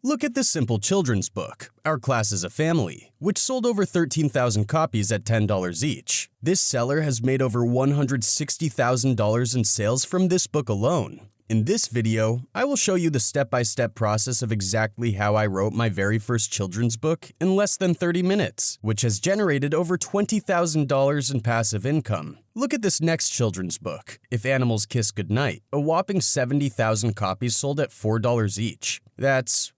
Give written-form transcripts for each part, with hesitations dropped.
Look at this simple children's book, Our Class is a Family, which sold over 13,000 copies at $10 each. This seller has made over $160,000 in sales from this book alone. In this video, I will show you the step-by-step process of exactly how I wrote my very first children's book in less than 30 minutes, which has generated over $20,000 in passive income. Look at this next children's book, If Animals Kiss Goodnight, a whopping 70,000 copies sold at $4 each. That's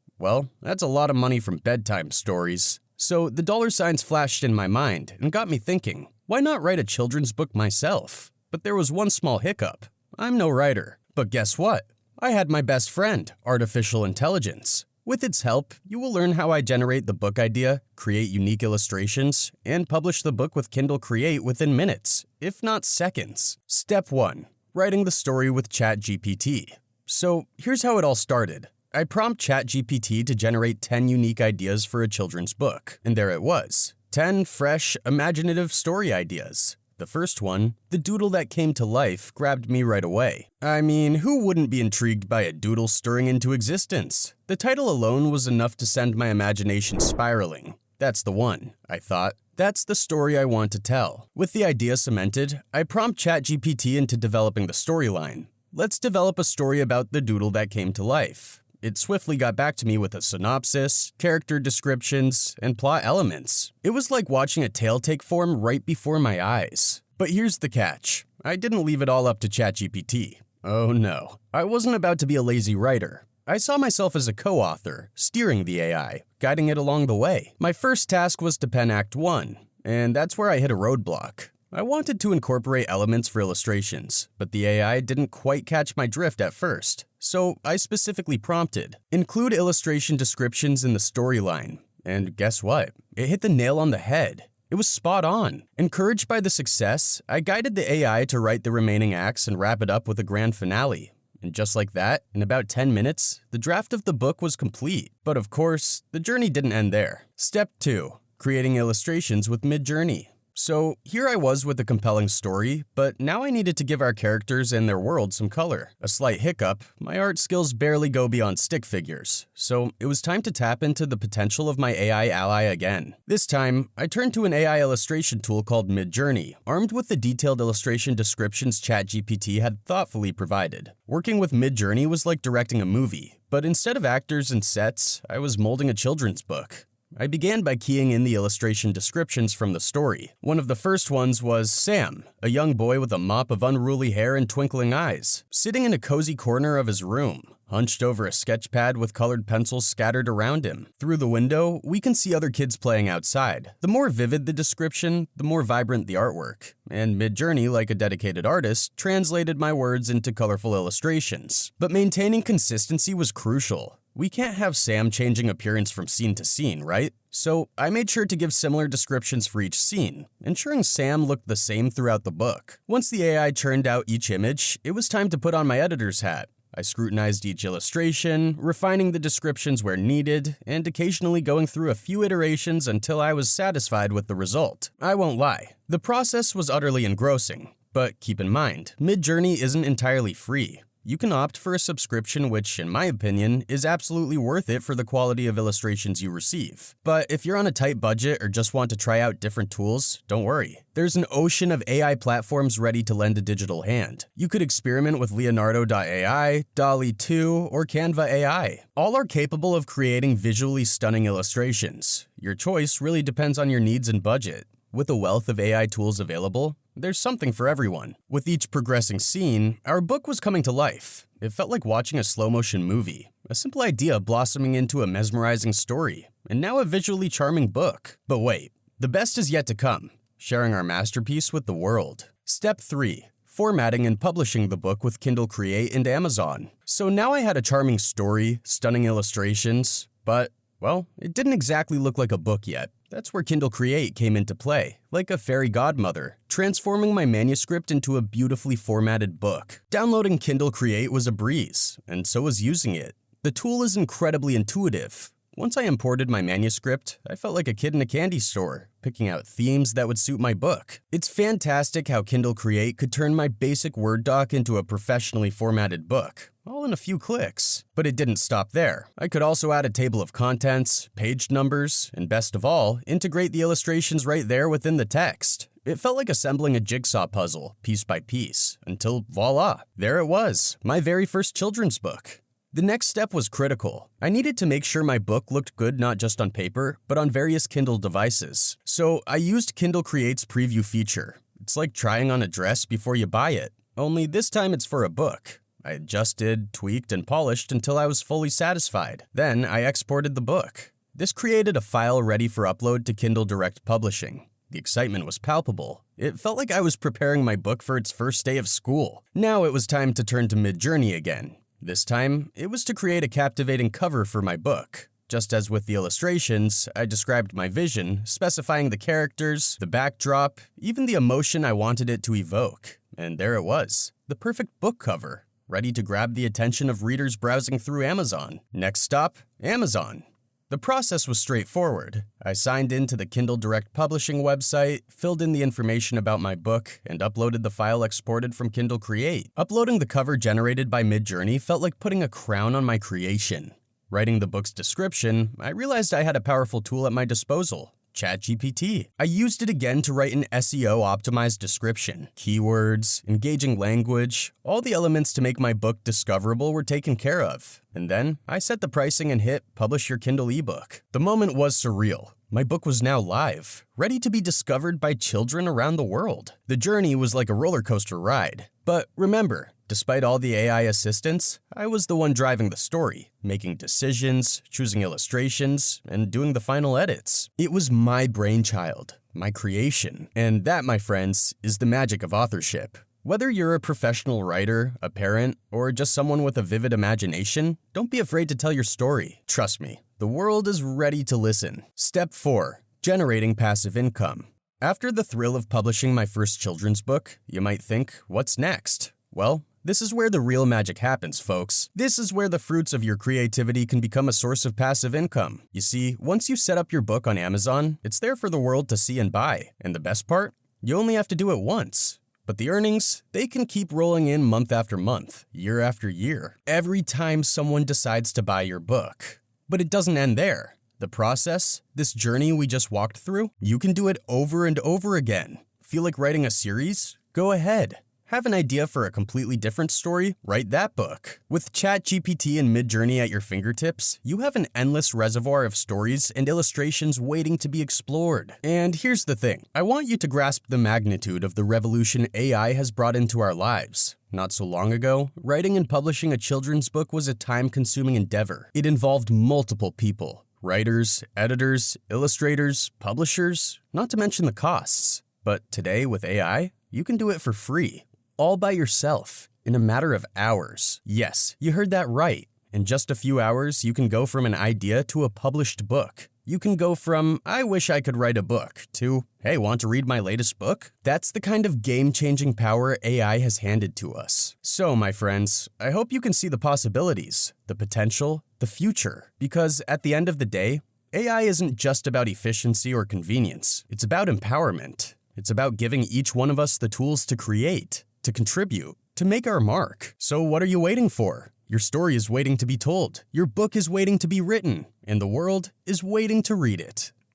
a lot of money from bedtime stories. So the dollar signs flashed in my mind and got me thinking, why not write a children's book myself? But there was one small hiccup. I'm no writer. But guess what? I had my best friend, artificial intelligence. With its help, you will learn how I generate the book idea, create unique illustrations, and publish the book with Kindle Create within minutes, if not seconds. Step 1. Writing the story with ChatGPT. So here's how it all started. I prompt ChatGPT to generate 10 unique ideas for a children's book, and there it was. 10 fresh, imaginative story ideas. The first one, the doodle that came to life, grabbed me right away. I mean, who wouldn't be intrigued by a doodle stirring into existence? The title alone was enough to send my imagination spiraling. That's the one, I thought. That's the story I want to tell. With the idea cemented, I prompt ChatGPT into developing the storyline. Let's develop a story about the doodle that came to life. It swiftly got back to me with a synopsis, character descriptions, and plot elements. It was like watching a tale take form right before my eyes. But here's the catch. I didn't leave it all up to ChatGPT. Oh no. I wasn't about to be a lazy writer. I saw myself as a co-author, steering the AI, guiding it along the way. My first task was to pen Act 1, and that's where I hit a roadblock. I wanted to incorporate elements for illustrations, but the AI didn't quite catch my drift at first. So I specifically prompted, include illustration descriptions in the storyline. And guess what? It hit the nail on the head. It was spot on. Encouraged by the success, I guided the AI to write the remaining acts and wrap it up with a grand finale. And just like that, in about 10 minutes, the draft of the book was complete. But of course, the journey didn't end there. Step 2. Creating illustrations with Midjourney. So here I was with a compelling story, but now I needed to give our characters and their world some color. A slight hiccup, my art skills barely go beyond stick figures, so it was time to tap into the potential of my AI ally again. This time, I turned to an AI illustration tool called Midjourney, armed with the detailed illustration descriptions ChatGPT had thoughtfully provided. Working with Midjourney was like directing a movie, but instead of actors and sets, I was molding a children's book. I began by keying in the illustration descriptions from the story. One of the first ones was Sam, a young boy with a mop of unruly hair and twinkling eyes, sitting in a cozy corner of his room, hunched over a sketch pad with colored pencils scattered around him. Through the window, we can see other kids playing outside. The more vivid the description, the more vibrant the artwork. And Midjourney, like a dedicated artist, translated my words into colorful illustrations. But maintaining consistency was crucial. We can't have Sam changing appearance from scene to scene, right? So I made sure to give similar descriptions for each scene, ensuring Sam looked the same throughout the book. Once the AI churned out each image, it was time to put on my editor's hat. I scrutinized each illustration, refining the descriptions where needed, and occasionally going through a few iterations until I was satisfied with the result. I won't lie, the process was utterly engrossing. But keep in mind, Midjourney isn't entirely free. You can opt for a subscription which, in my opinion, is absolutely worth it for the quality of illustrations you receive. But if you're on a tight budget or just want to try out different tools, don't worry. There's an ocean of AI platforms ready to lend a digital hand. You could experiment with Leonardo.ai, DALL-E 2, or Canva AI. All are capable of creating visually stunning illustrations. Your choice really depends on your needs and budget. With a wealth of AI tools available, there's something for everyone. With each progressing scene, our book was coming to life. It felt like watching a slow-motion movie, a simple idea blossoming into a mesmerizing story, and now a visually charming book. But wait, the best is yet to come, sharing our masterpiece with the world. Step 3. Formatting and publishing the book with Kindle Create and Amazon. So now I had a charming story, stunning illustrations, but, well, it didn't exactly look like a book yet. That's where Kindle Create came into play, like a fairy godmother, transforming my manuscript into a beautifully formatted book. Downloading Kindle Create was a breeze, and so was using it. The tool is incredibly intuitive. Once I imported my manuscript, I felt like a kid in a candy store, picking out themes that would suit my book. It's fantastic how Kindle Create could turn my basic Word doc into a professionally formatted book, all in a few clicks. But it didn't stop there. I could also add a table of contents, page numbers, and best of all, integrate the illustrations right there within the text. It felt like assembling a jigsaw puzzle, piece by piece, until voila, there it was, my very first children's book. The next step was critical. I needed to make sure my book looked good not just on paper, but on various Kindle devices. So I used Kindle Create's preview feature. It's like trying on a dress before you buy it, only this time it's for a book. I adjusted, tweaked, and polished until I was fully satisfied. Then I exported the book. This created a file ready for upload to Kindle Direct Publishing. The excitement was palpable. It felt like I was preparing my book for its first day of school. Now it was time to turn to Midjourney again. This time, it was to create a captivating cover for my book. Just as with the illustrations, I described my vision, specifying the characters, the backdrop, even the emotion I wanted it to evoke. And there it was, the perfect book cover, ready to grab the attention of readers browsing through Amazon. Next stop, Amazon. The process was straightforward. I signed into the Kindle Direct Publishing website, filled in the information about my book, and uploaded the file exported from Kindle Create. Uploading the cover generated by Midjourney felt like putting a crown on my creation. Writing the book's description, I realized I had a powerful tool at my disposal. ChatGPT. I used it again to write an SEO-optimized description. Keywords, engaging language, all the elements to make my book discoverable were taken care of. And then, I set the pricing and hit Publish Your Kindle ebook. The moment was surreal. My book was now live, ready to be discovered by children around the world. The journey was like a roller coaster ride. But remember, despite all the AI assistance, I was the one driving the story, making decisions, choosing illustrations, and doing the final edits. It was my brainchild, my creation. And that, my friends, is the magic of authorship. Whether you're a professional writer, a parent, or just someone with a vivid imagination, don't be afraid to tell your story. Trust me, the world is ready to listen. Step 4. Generating passive income. After the thrill of publishing my first children's book, you might think, what's next? Well, this is where the real magic happens, folks. This is where the fruits of your creativity can become a source of passive income. You see, once you set up your book on Amazon, it's there for the world to see and buy. And the best part? You only have to do it once. But the earnings, they can keep rolling in month after month, year after year, every time someone decides to buy your book. But it doesn't end there. The process, this journey we just walked through, you can do it over and over again. Feel like writing a series? Go ahead. Have an idea for a completely different story? Write that book. With ChatGPT and Midjourney at your fingertips, you have an endless reservoir of stories and illustrations waiting to be explored. And here's the thing. I want you to grasp the magnitude of the revolution AI has brought into our lives. Not so long ago, writing and publishing a children's book was a time-consuming endeavor. It involved multiple people. Writers, editors, illustrators, publishers, not to mention the costs. But today, with AI, you can do it for free. All by yourself, in a matter of hours. Yes, you heard that right. In just a few hours, you can go from an idea to a published book. You can go from, I wish I could write a book, to, hey, want to read my latest book? That's the kind of game-changing power AI has handed to us. So, my friends, I hope you can see the possibilities, the potential, the future. Because at the end of the day, AI isn't just about efficiency or convenience. It's about empowerment. It's about giving each one of us the tools to create, to contribute, to make our mark. So what are you waiting for? Your story is waiting to be told. Your book is waiting to be written. And the world is waiting to read it.